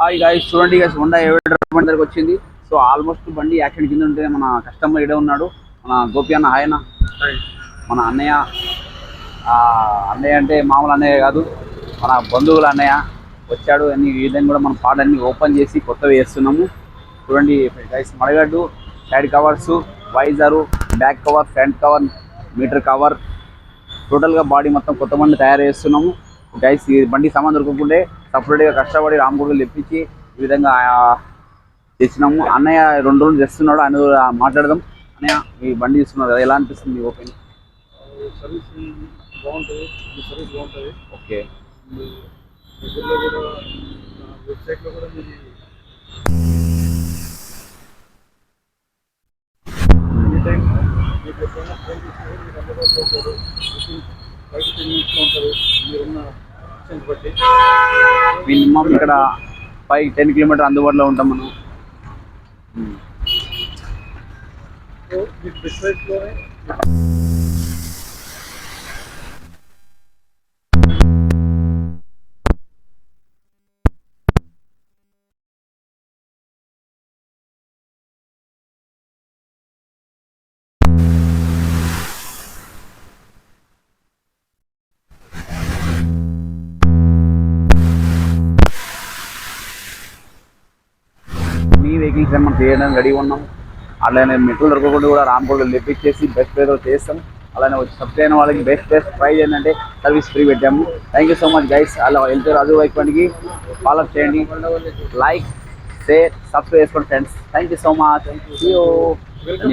Hi guys, చూడండి guys, Honda ఎవైడర్ దగ్గరకు వచ్చింది. సో ఆల్మోస్ట్ బండి యాక్సిడెంట్ కింద ఉంటే మన కస్టమర్ ఇడే ఉన్నాడు. మన గోపి అన్న, ఆయన మన అన్నయ్య. అన్నయ్య అంటే మామూలు అన్నయ్య కాదు, మన బంధువుల అన్నయ్య వచ్చాడు. అన్ని ఈ విధంగా కూడా మన పాటలన్నీ ఓపెన్ చేసి కొత్తవి వేస్తున్నాము. చూడండి guys, mudguard, side covers, visor, back cover, front cover, meter cover, టోటల్గా బాడీ మొత్తం కొత్త బండి తయారు చేస్తున్నాము. గైస్, ఈ బండి సామాన్ దొరకకుంటే సపరేట్గా కష్టపడి రామగుడిలో తెప్పించి ఈ విధంగా తెచ్చినాము. అన్నయ్య 2 రోజులు తెస్తున్నాడు, ఆయన మాట్లాడదాం. అన్నయ్య, ఈ బండి తీసుకున్నారు కదా, ఎలా అనిపిస్తుంది? ఓపెన్ సర్వీస్ బాగుంటుంది, సర్వీస్ బాగుంటుంది. ఓకే, దగ్గరలో కూడా వెబ్సైట్లో కూడా మీరు ఎనీ టైం మీకు ఎప్పుడైనా ఫోన్ తీసుకుంటే మీరు అందుబాటులో ఉంటారు. వితిన్ 5 to 10 minutes ఉంటుంది మీరున్న డిస్టెన్స్ బట్టి. మినిమం ఇక్కడ 5-10 కిలోమీటర్ అందుబాటులో ఉంటాం మనం. సో మీకు బెస్ట్ ప్రైస్లోనే మీ వెహికల్స్ మనం చేయడానికి రెడీ ఉన్నాం. అలానే మెట్రోలు దొరకకుండా కూడా రామకోళ్ళు తెప్పించేసి బెస్ట్ ప్రైస్లో చేస్తాం. అలానే వచ్చి సబ్స్క్రైబ్ అయిన వాళ్ళకి బెస్ట్ ప్రైజ్ ఏంటంటే సర్వీస్ ఫ్రీ పెట్టాము. Thank you so much guys. అలా వెళ్తే రాజు బైక్ బండికి ఫాలో చేయండి, లైక్, షేర్, సబ్స్క్రైబ్ చేసుకోండి friends. Thank you so much. Welcome.